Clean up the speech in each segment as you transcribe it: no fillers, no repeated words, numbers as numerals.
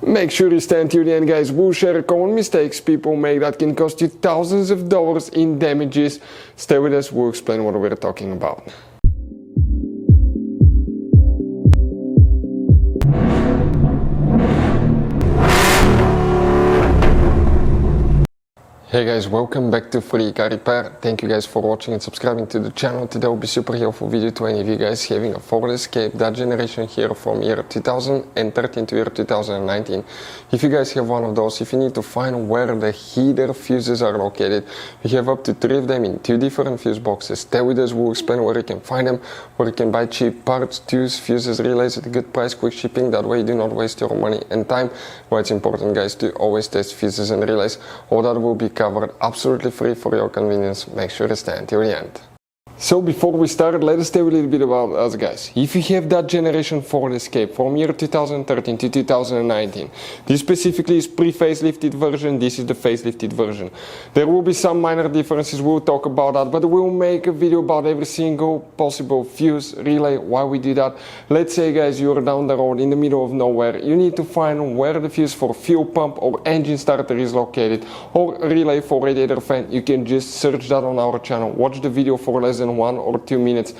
Make sure you stay until the end, guys. We'll share common mistakes people make that can cost you thousands of dollars in damages. Stay with us, we'll explain what we're talking about. Hey guys, welcome back to Free Car Repair. Thank you guys for watching and subscribing to the channel. Today will be super helpful video to any of you guys having a Ford Escape, that generation here from year 2013 to year 2019. If you guys have one of those, if you need to find where the heater fuses are located, we have up to 3 of them in 2 different fuse boxes. Stay with us, we'll explain where you can find them, where you can buy cheap parts, tools, fuses, relays at a good price, quick shipping, that way you do not waste your money and time. Why it's important, guys, to always test fuses and relays. All that will be covered absolutely free for your convenience. Make sure to stay until the end. So before we start, let us tell you a little bit about us, guys. If you have that generation Ford Escape from year 2013 to 2019, this specifically is pre-facelifted version, this is the facelifted version. There will be some minor differences, we'll talk about that, but we'll make a video about every single possible fuse, relay, why we do that. Let's say, guys, you're down the road in the middle of nowhere, you need to find where the fuse for fuel pump or engine starter is located, or relay for radiator fan. You can just search that on our channel, watch the video for less than 1 or 2 minutes,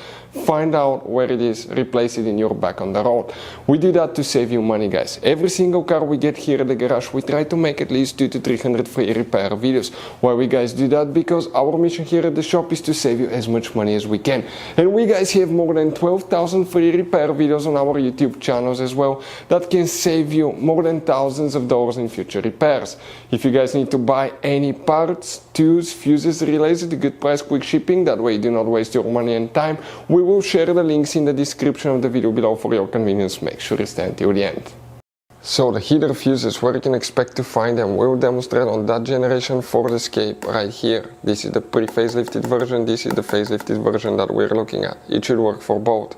find out where it is, replace it in your back on the road. We do that to save you money, guys. Every single car we get here at the garage, we try to make at least 200 to 300 free repair videos. Why we guys do that? Because our mission here at the shop is to save you as much money as we can. And we guys have more than 12,000 free repair videos on our YouTube channels as well that can save you more than thousands of dollars in future repairs. If you guys need to buy any parts, tools, fuses, relays at a good price, quick shipping, that way you do not waste your money and time, we will share the links in the description of the video below for your convenience. Make sure to stay until the end. So the heater fuses, where you can expect to find them, we will demonstrate on that generation Ford Escape right here. This is the pre-facelifted version, this is the facelifted version that we're looking at. It should work for both.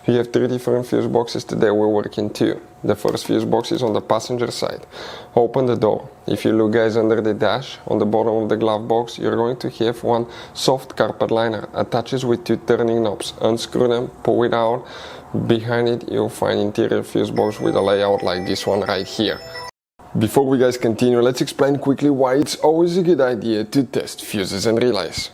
We have 3 different fuse boxes today, we're working 2. The first fuse box is on the passenger side. Open the door. If you look, guys, under the dash, on the bottom of the glove box, you're going to have one soft carpet liner. Attaches with 2 turning knobs. Unscrew them, pull it out. Behind it, you'll find interior fuse box with a layout like this one right here. Before we guys continue, let's explain quickly why it's always a good idea to test fuses and relays.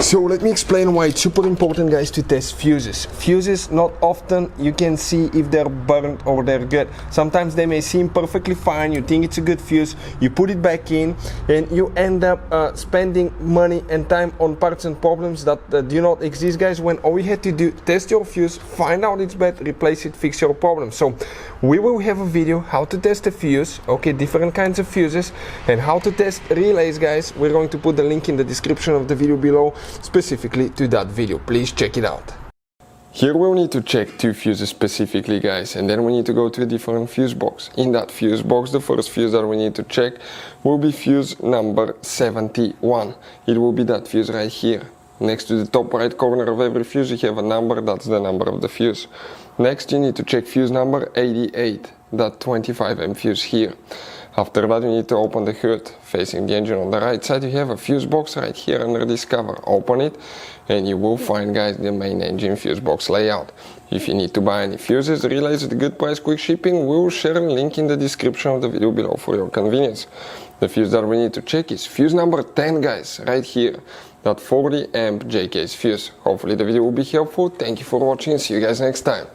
So let me explain why it's super important, guys, to test fuses. Fuses, not often you can see if they're burnt or they're good. Sometimes they may seem perfectly fine, you think it's a good fuse, you put it back in and you end up spending money and time on parts and problems that do not exist, guys, when all you had to do, test your fuse, find out it's bad, replace it, fix your problem. So we will have a video how to test a fuse, okay, different kinds of fuses, and how to test relays, guys. We're going to put the link in the description of the video below specifically to that video. Please check it out. Here we'll need to check 2 fuses specifically, guys, and then we need to go to a different fuse box. In that fuse box, the first fuse that we need to check will be fuse number 71. It will be that fuse right here. Next to the top right corner of every fuse you have a number, that's the number of the fuse. Next you need to check fuse number 88, that 25M fuse here. After that you need to open the hood. Facing the engine on the right side you have a fuse box right here under this cover. Open it and you will find, guys, the main engine fuse box layout. If you need to buy any fuses, relays at a good price, quick shipping, we will share a link in the description of the video below for your convenience. The fuse that we need to check is fuse number 10, guys, right here. That 40 amp J-case fuse. Hopefully the video will be helpful. Thank you for watching. See you guys next time.